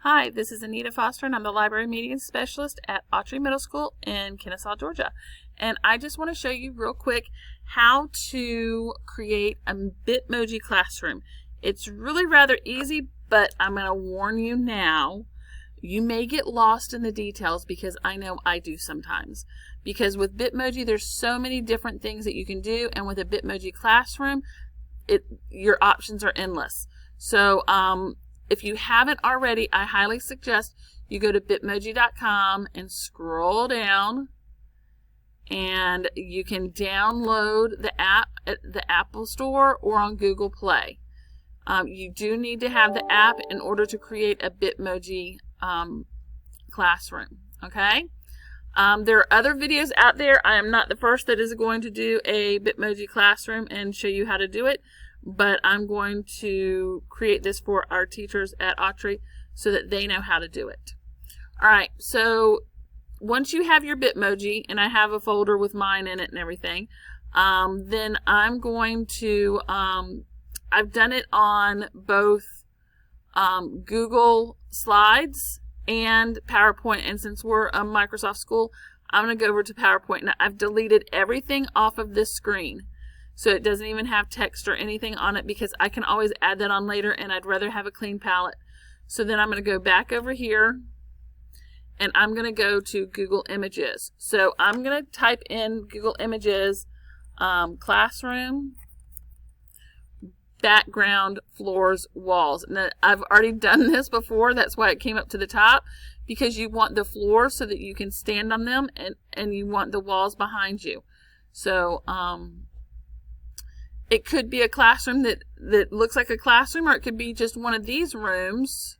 Hi, this is Anita Foster, and I'm the Library Media Specialist at Autry Middle School in Kennesaw, Georgia. And I just want to show you real quick how to create a Bitmoji Classroom. It's really rather easy, but I'm going to warn you now, you may get lost in the details because I know I do sometimes. Because with Bitmoji, there's so many different things that you can do, and with a Bitmoji Classroom, your options are endless. So, if you haven't already, I highly suggest you go to bitmoji.com and scroll down, and you can download the app at the Apple Store or on Google Play. You do need to have the app in order to create a Bitmoji classroom. Okay? There are other videos out there. I am not the first that is going to do a Bitmoji classroom and show you how to do it, but I'm going to create this for our teachers at Autry so that they know how to do it. Alright, so once you have your Bitmoji, and I have a folder with mine in it and everything, then I'm going to, I've done it on both Google Slides and PowerPoint, and since we're a Microsoft school, I'm going to go over to PowerPoint. Now, I've deleted everything off of this screen, so it doesn't even have text or anything on it because I can always add that on later, and I'd rather have a clean palette. So then I'm going to go back over here, and I'm going to go to Google Images. So I'm going to type in Google Images, classroom, background, floors, walls. Now, I've already done this before. That's why it came up to the top, because you want the floors so that you can stand on them, and you want the walls behind you. So it could be a classroom that looks like a classroom, or it could be just one of these rooms,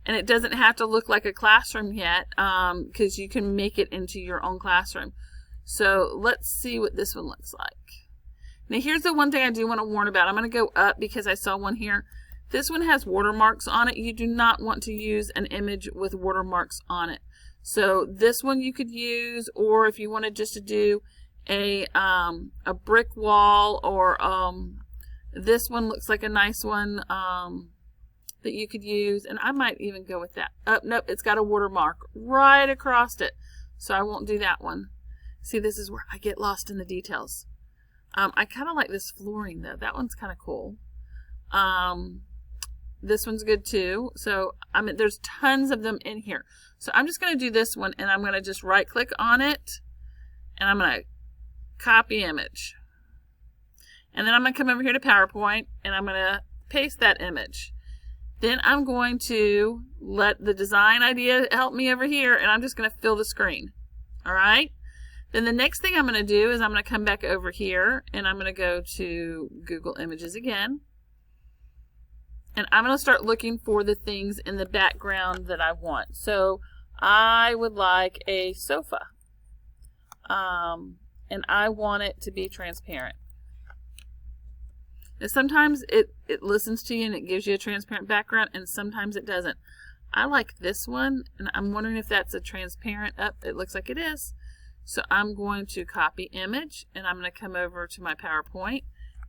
and it doesn't have to look like a classroom yet, because you can make it into your own classroom. So let's see what this one looks like. Now here's the one thing I do want to warn about. I'm going to go up because I saw one here. This one has watermarks on it. You do not want to use an image with watermarks on it. So this one you could use, or if you wanted just to do a brick wall, or this one looks like a nice one that you could use, and I might even go with that. Oh, nope, it's got a watermark right across it, so I won't do that one. See, this is where I get lost in the details. I kind of like this flooring though. That one's kind of cool. This one's good too. So I mean, there's tons of them in here. So I'm just going to do this one, and I'm going to just right click on it, and I'm going to copy image. And then I'm going to come over here to PowerPoint, and I'm going to paste that image. Then I'm going to let the design idea help me over here, and I'm just going to fill the screen. Alright? Then the next thing I'm going to do is I'm going to come back over here, and I'm going to go to Google Images again. And I'm going to start looking for the things in the background that I want. So I would like a sofa. And I want it to be transparent. Now sometimes it listens to you and it gives you a transparent background, and sometimes it doesn't. I like this one, and I'm wondering if that's a transparent. It looks like it is. So I'm going to copy image, and I'm going to come over to my PowerPoint,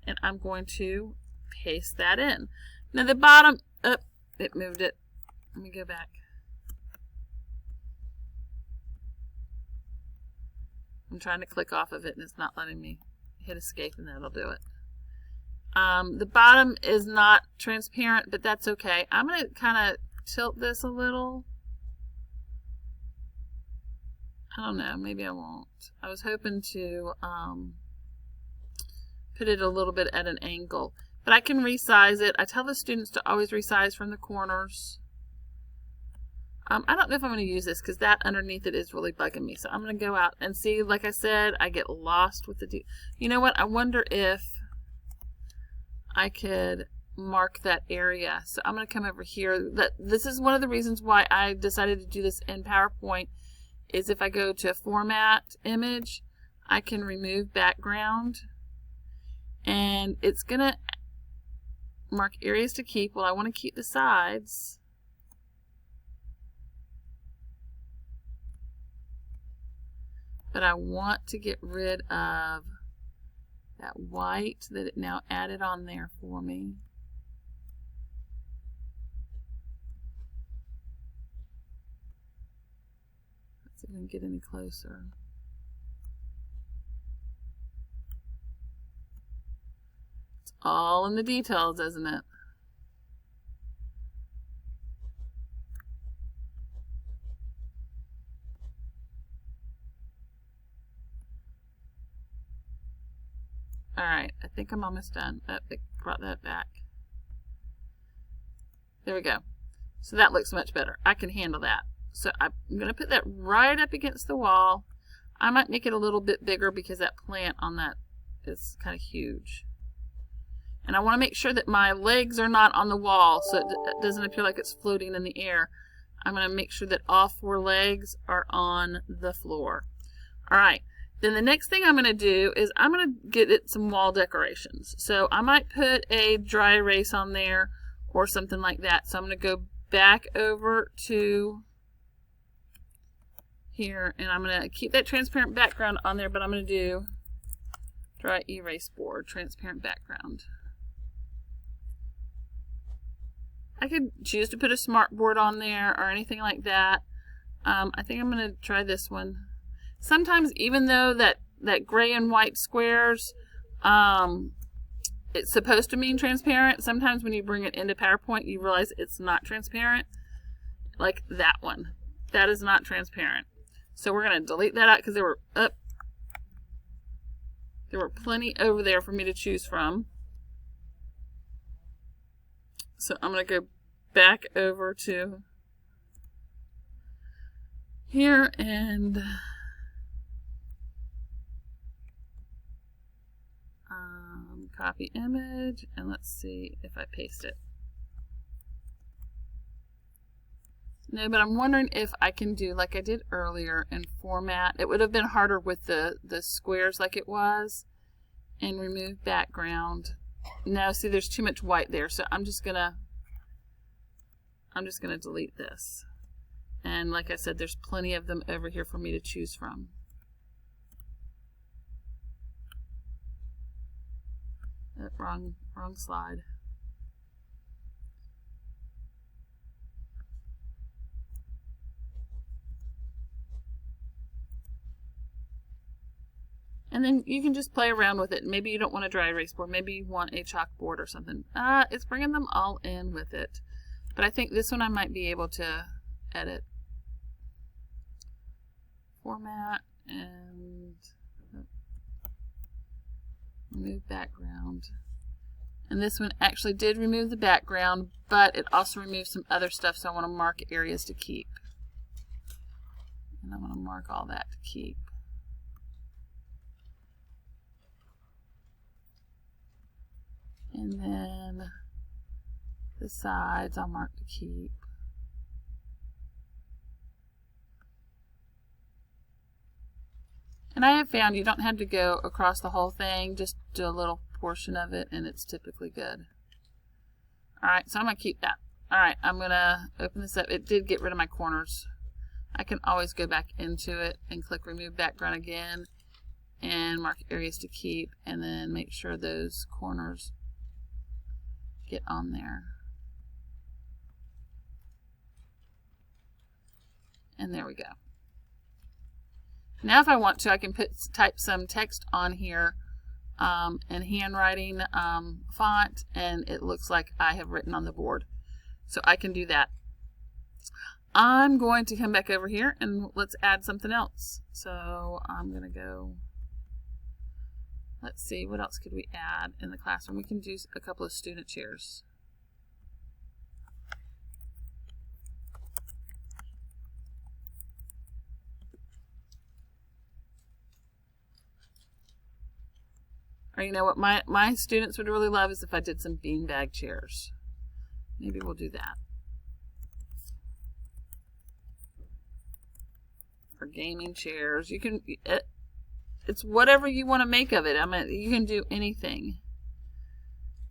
and I'm going to paste that in. Now the bottom, it moved it. Let me go back. I'm trying to click off of it, and it's not letting me. Hit escape, and that'll do it. The bottom is not transparent, but that's okay. I'm going to kind of tilt this a little. I don't know, maybe I won't. I was hoping to put it a little bit at an angle, but I can resize it. I tell the students to always resize from the corners. I don't know if I'm going to use this because that underneath it is really bugging me. So I'm going to go out and see, like I said, I get lost with the you know what? I wonder if I could mark that area. So I'm going to come over here. This is one of the reasons why I decided to do this in PowerPoint, is if I go to Format, Image, I can remove background, and it's going to mark areas to keep. Well, I want to keep the sides. But I want to get rid of that white that it now added on there for me. See if we can get any closer. It's all in the details, isn't it? All right, I think I'm almost done. Oh, they brought that back. There we go. So that looks much better. I can handle that. So I'm going to put that right up against the wall. I might make it a little bit bigger because that plant on that is kind of huge. And I want to make sure that my legs are not on the wall so it doesn't appear like it's floating in the air. I'm going to make sure that all 4 legs are on the floor. All right. Then the next thing I'm going to do is I'm going to get it some wall decorations. So I might put a dry erase on there or something like that. So I'm going to go back over to here and I'm going to keep that transparent background on there, but I'm going to do dry erase board, transparent background. I could choose to put a smart board on there or anything like that. I think I'm going to try this one. Sometimes, even though that gray and white squares, it's supposed to mean transparent, sometimes when you bring it into PowerPoint, you realize it's not transparent. Like that one. That is not transparent. So we're going to delete that out because there were plenty over there for me to choose from. So I'm going to go back over to here and copy image, and let's see if I paste it. No, but I'm wondering if I can do like I did earlier and format. It would have been harder with the squares like it was, and remove background. No, see, there's too much white there, so I'm just gonna delete this. And like I said, there's plenty of them over here for me to choose from. Wrong slide. And then you can just play around with it. Maybe you don't want a dry erase board. Maybe you want a chalkboard or something. It's bringing them all in with it. But I think this one I might be able to edit. Format and remove background. And this one actually did remove the background, but it also removed some other stuff, so I want to mark areas to keep. And I want to mark all that to keep. And then the sides I'll mark to keep. And I have found you don't have to go across the whole thing, just do a little portion of it and it's typically good. Alright, so I'm going to keep that. Alright, I'm going to open this up. It did get rid of my corners. I can always go back into it and click remove background again and mark areas to keep and then make sure those corners get on there. And there we go. Now if I want to, I can type some text on here in handwriting font, and it looks like I have written on the board. So I can do that. I'm going to come back over here and let's add something else. So I'm going to go, let's see, what else could we add in the classroom? We can do a couple of student chairs. Or you know what my students would really love is if I did some beanbag chairs. Maybe we'll do that. Or gaming chairs. You can, it's whatever you want to make of it. I mean, you can do anything.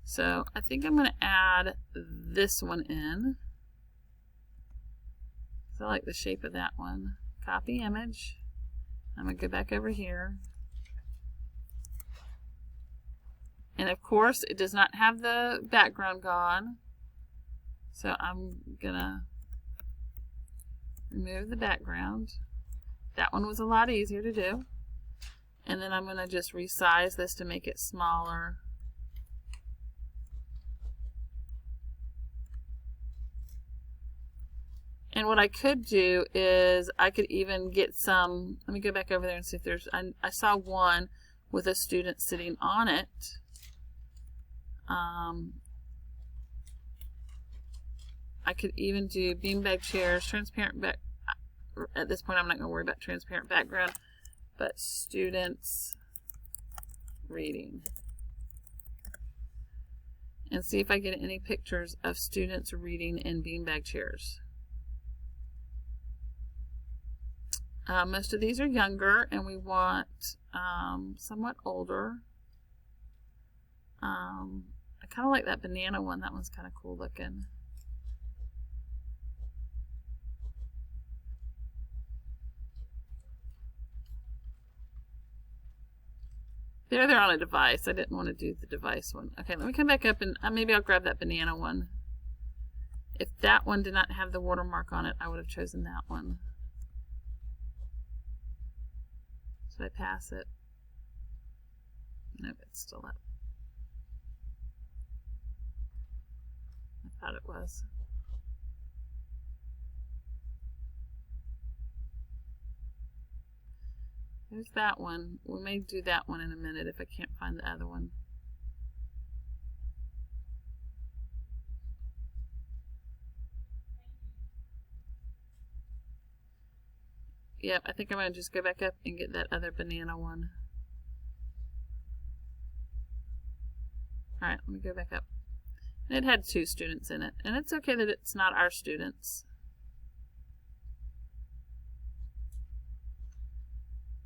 So I think I'm going to add this one in. So I like the shape of that one. Copy image. I'm going to go back over here. And of course, it does not have the background gone. So I'm going to remove the background. That one was a lot easier to do. And then I'm going to just resize this to make it smaller. And what I could do is I could even get some, let me go back over there and see if there's, I saw one with a student sitting on it. I could even do beanbag chairs, transparent back. At this point I'm not going to worry about transparent background, but students reading. And see if I get any pictures of students reading in beanbag chairs. Most of these are younger, and we want somewhat older. I kind of like that banana one. That one's kind of cool looking. They're on a device. I didn't want to do the device one. Okay, let me come back up and maybe I'll grab that banana one. If that one did not have the watermark on it, I would have chosen that one. Should I pass it? Nope, it's still up. I thought it was. There's that one. We may do that one in a minute if I can't find the other one. Yep, I think I'm going to just go back up and get that other banana one. Alright, let me go back up. And it had 2 students in it. And it's okay that it's not our students.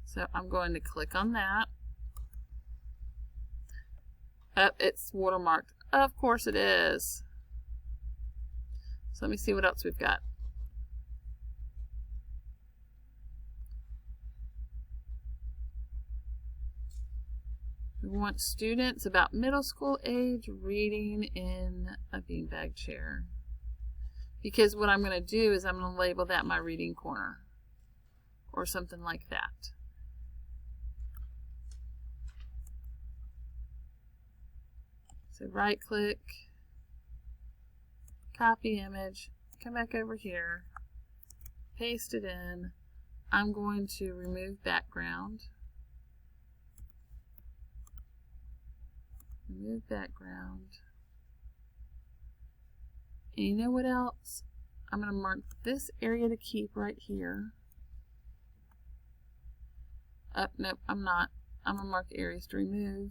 So I'm going to click on that. It's watermarked. Of course it is. So let me see what else we've got. We want students about middle school age reading in a beanbag chair. Because what I'm going to do is I'm going to label that my reading corner. Or something like that. So right click, copy image, come back over here, paste it in. I'm going to remove background. Remove background. And you know what else? I'm going to mark this area to keep right here. Nope, I'm not. I'm going to mark areas to remove.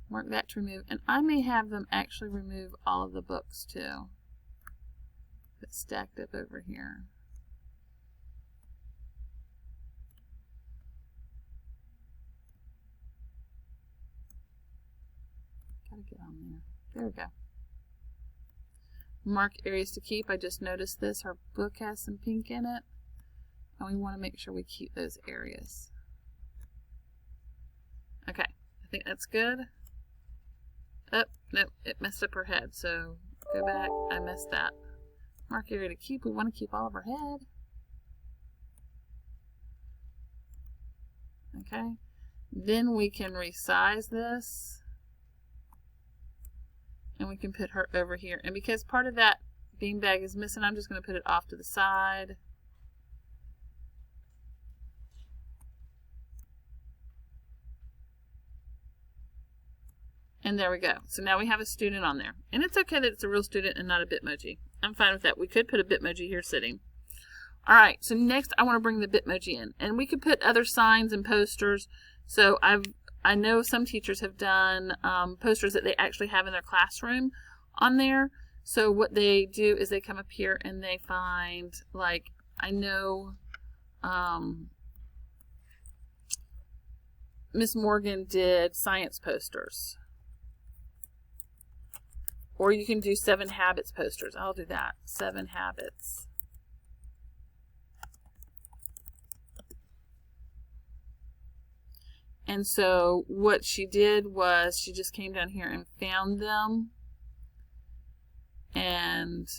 Mark that to remove. And I may have them actually remove all of the books too. That's stacked up over here. Gotta get on there. There we go. Mark areas to keep. I just noticed this. Our book has some pink in it. And we want to make sure we keep those areas. Okay. I think that's good. Oh, nope. It messed up her head. So go back. I missed that. Mark area to keep. We want to keep all of her head. Okay. Then we can resize this. And we can put her over here. And because part of that beanbag is missing, I'm just going to put it off to the side. And there we go. So now we have a student on there. And it's okay that it's a real student and not a Bitmoji. I'm fine with that. We could put a Bitmoji here sitting. Alright, so next I want to bring the Bitmoji in. And we could put other signs and posters. So I know some teachers have done posters that they actually have in their classroom on there. So what they do is they come up here and they find, like, I know Miss Morgan did science posters. Or you can do 7 habits posters. I'll do that. 7 habits. And so what she did was she just came down here and found them. And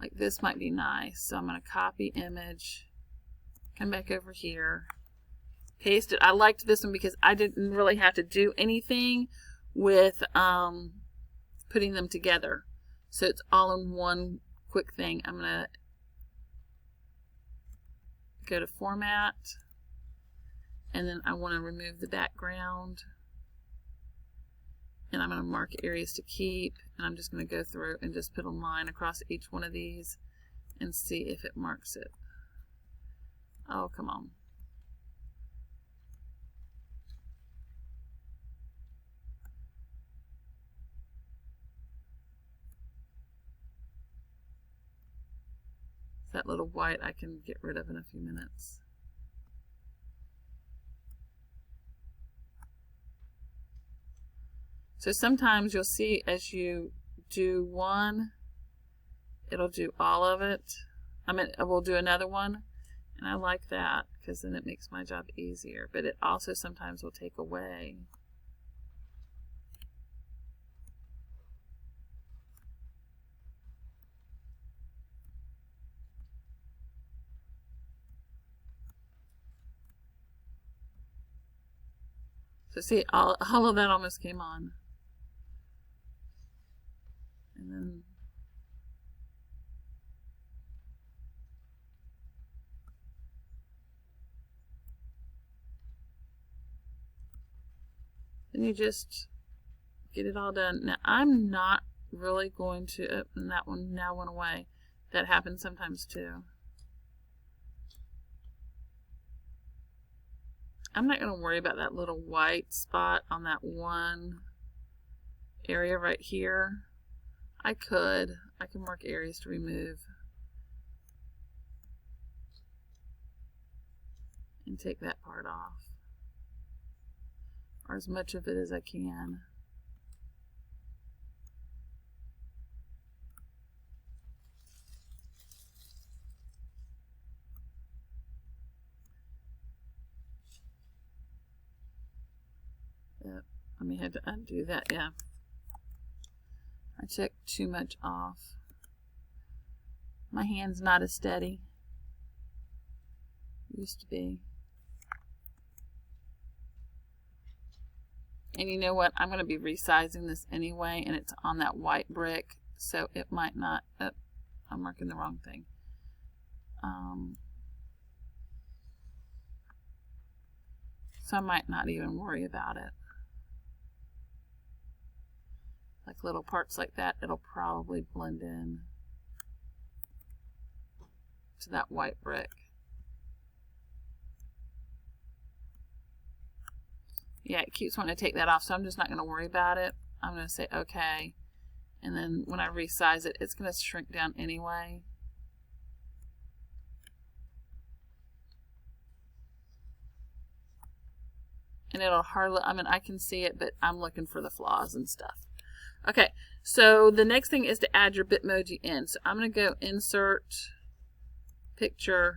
Like this might be nice. So I'm going to copy image, come back over here, paste it. I liked this one because I didn't really have to do anything with putting them together. So it's all in one quick thing. I'm going to go to Format, and then I want to remove the background. And I'm going to mark areas to keep, and I'm just going to go through and just put a line across each one of these and see if it marks it. Oh, come on. That little white I can get rid of in a few minutes. So sometimes you'll see as you do one, it'll do all of it. I mean, we'll do another one, and I like that because then it makes my job easier. But it also sometimes will take away. So see, all of that almost came on. And then you just get it all done. Now I'm not really going to, and that one now went away. That happens sometimes too. I'm not going to worry about that little white spot on that one area right here. I can mark areas to remove and take that part off, or as much of it as I can. Yep, I may have to undo that. Yeah, I checked too much off. My hand's not as steady. Used to be. And you know what? I'm going to be resizing this anyway, and it's on that white brick, so it might not. I'm marking the wrong thing. So I might not even worry about it. Like little parts like that, it'll probably blend in to that white brick. Yeah, it keeps wanting to take that off, so I'm just not going to worry about it. I'm going to say okay, and then when I resize it, it's going to shrink down anyway. And it'll hardly, I mean, I can see it, but I'm looking for the flaws and stuff. Okay, so the next thing is to add your Bitmoji in. So I'm going to go Insert, Picture,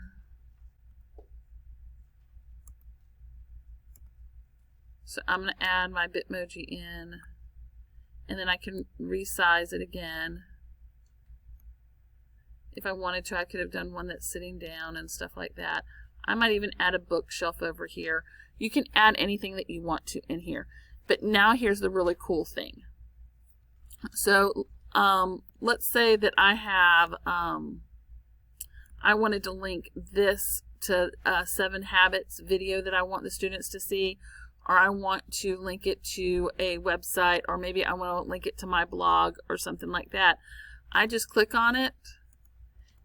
so I'm going to add my Bitmoji in, and then I can resize it again. If I wanted to, I could have done one that's sitting down and stuff like that. I might even add a bookshelf over here. You can add anything that you want to in here. But now here's the really cool thing. So let's say that I have, I wanted to link this to 7 Habits video that I want the students to see, or I want to link it to a website, or maybe I want to link it to my blog or something like that. I just click on it,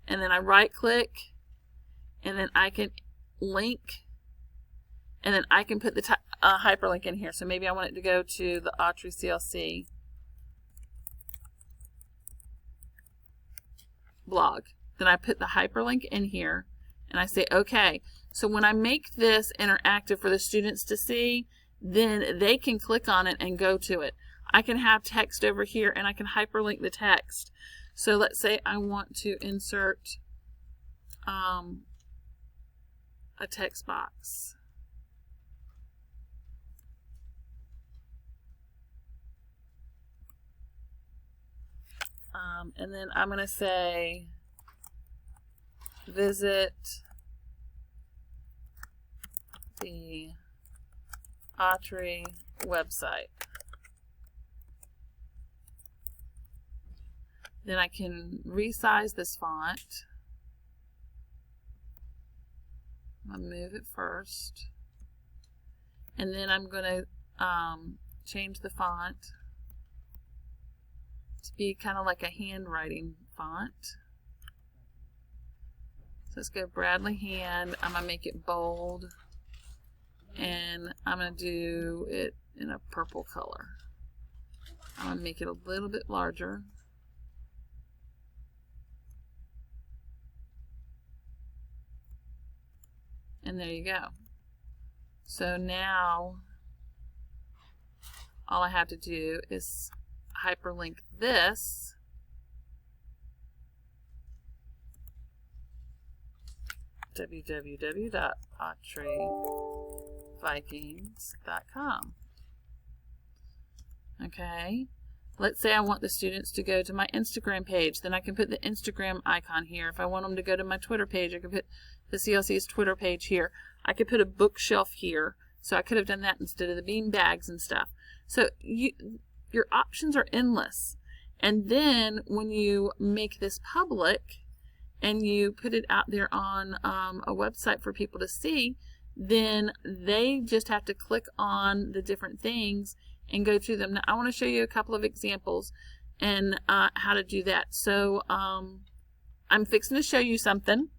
and then I right click, and then I can link, and then I can put the hyperlink in here. So maybe I want it to go to the Autry CLC blog. Then I put the hyperlink in here, and I say okay. So when I make this interactive for the students to see, then they can click on it and go to it. I can have text over here, and I can hyperlink the text. So let's say I want to insert a text box. And then I'm going to say visit the Autry website. Then I can resize this font. I'm going to move it first. And then I'm going to change the font to be kind of like a handwriting font. So let's go Bradley Hand. I'm going to make it bold. And I'm going to do it in a purple color. I'm going to make it a little bit larger. And there you go. So now all I have to do is hyperlink this www.autryvikings.com. Okay, let's say I want the students to go to my Instagram page, then I can put the Instagram icon here. If I want them to go to my Twitter page, I can put the CLC's Twitter page here. I could put a bookshelf here, so I could have done that instead of the bean bags and stuff. So your options are endless. And then when you make this public and you put it out there on a website for people to see, then they just have to click on the different things and go through them. Now I want to show you a couple of examples and how to do that. So I'm fixing to show you something.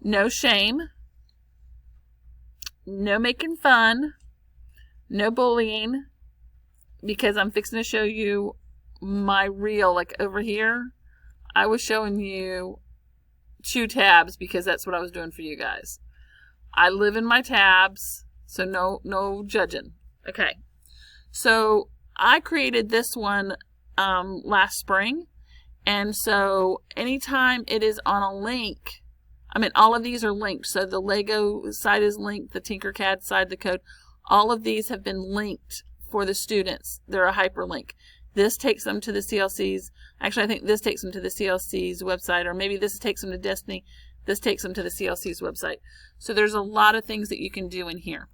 No shame, no making fun, no bullying, because I'm fixing to show you my reel. Like over here, I was showing you 2 tabs because that's what I was doing for you guys. I live in my tabs, so no judging. Okay, so I created this one last spring, and so anytime it is on a link, I mean, all of these are linked. So the Lego side is linked, the Tinkercad side, the code, all of these have been linked for the students. They're a hyperlink. This takes them to the CLC's. Actually, I think this takes them to the CLC's website, or maybe this takes them to Destiny. This takes them to the CLC's website. So there's a lot of things that you can do in here.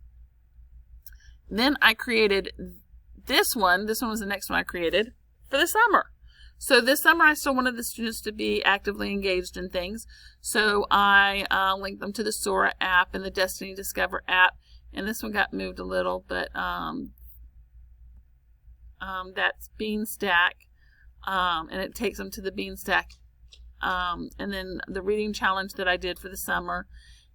Then I created this one. This one was the next one I created for the summer. So this summer I still wanted the students to be actively engaged in things. So I linked them to the Sora app and the Destiny Discover app. And this one got moved a little, but that's Beanstack. And it takes them to the Beanstack. And then the reading challenge that I did for the summer.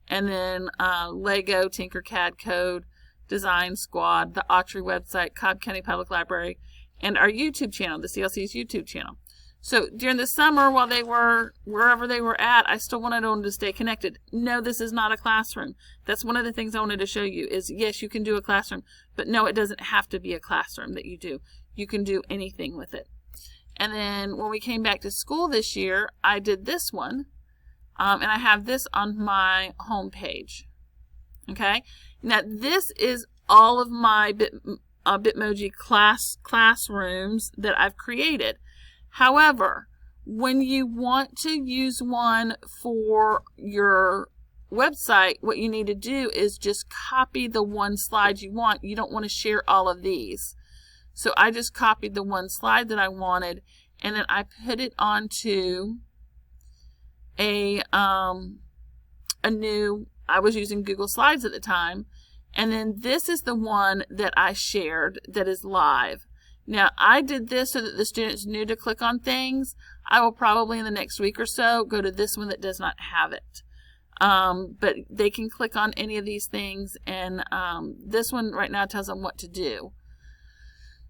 And then Lego, Tinkercad Code, Design Squad, the Autry website, Cobb County Public Library, and our YouTube channel, the CLC's YouTube channel. So during the summer, while they were wherever they were at, I still wanted them to stay connected. No, this is not a classroom. That's one of the things I wanted to show you is, yes, you can do a classroom, but no, it doesn't have to be a classroom that you do. You can do anything with it. And then when we came back to school this year, I did this one, and I have this on my home page. Okay, now this is all of my Bitmoji classrooms that I've created. However, when you want to use one for your website, what you need to do is just copy the one slide you want. You don't want to share all of these. So I just copied the one slide that I wanted, and then I put it onto a new, I was using Google Slides at the time, and then this is the one that I shared that is live. Now, I did this so that the students knew to click on things. I will probably in the next week or so go to this one that does not have it. But they can click on any of these things, and this one right now tells them what to do.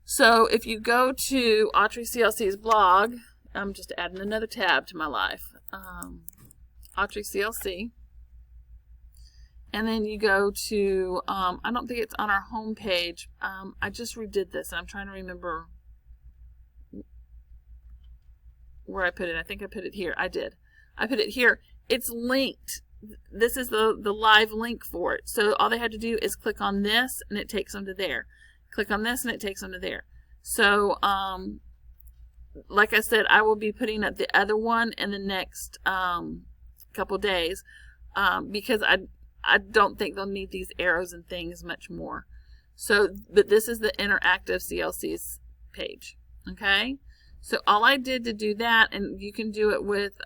So if you go to Autry CLC's blog, I'm just adding another tab to my life, Autry CLC. And then you go to, I don't think it's on our home page. I just redid this, and I'm trying to remember where I put it. I think I put it here. I did. I put it here. It's linked. This is the live link for it. So all they had to do is click on this, and it takes them to there. Click on this, and it takes them to there. So like I said, I will be putting up the other one in the next couple days because I don't think they'll need these arrows and things much more. So, but this is the interactive CLC's page. Okay, so all I did to do that, and you can do it with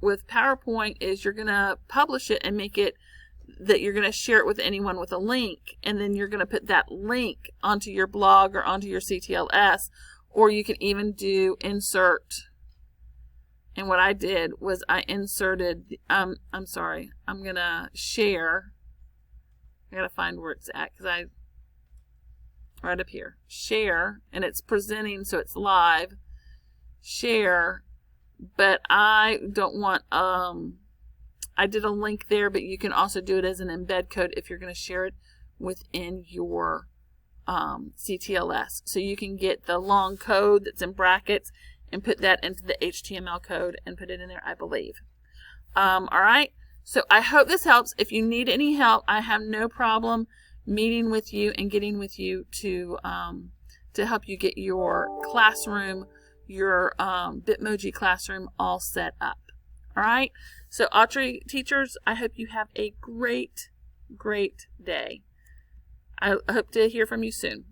PowerPoint, is you're gonna publish it and make it that you're gonna share it with anyone with a link, and then you're gonna put that link onto your blog or onto your CTLS, or you can even do insert. And what I did was I inserted. I'm sorry. I'm gonna share. I gotta find where it's at because right up here, share, and it's presenting, so it's live. Share, but I don't want, I did a link there, but you can also do it as an embed code if you're going to share it within your CTLS. So you can get the long code that's in brackets and put that into the HTML code and put it in there, I believe. All right, so I hope this helps. If you need any help, I have no problem meeting with you and getting with you to help you get your classroom, your Bitmoji Classroom all set up. All right, so Autry teachers, I hope you have a great day. I hope to hear from you soon.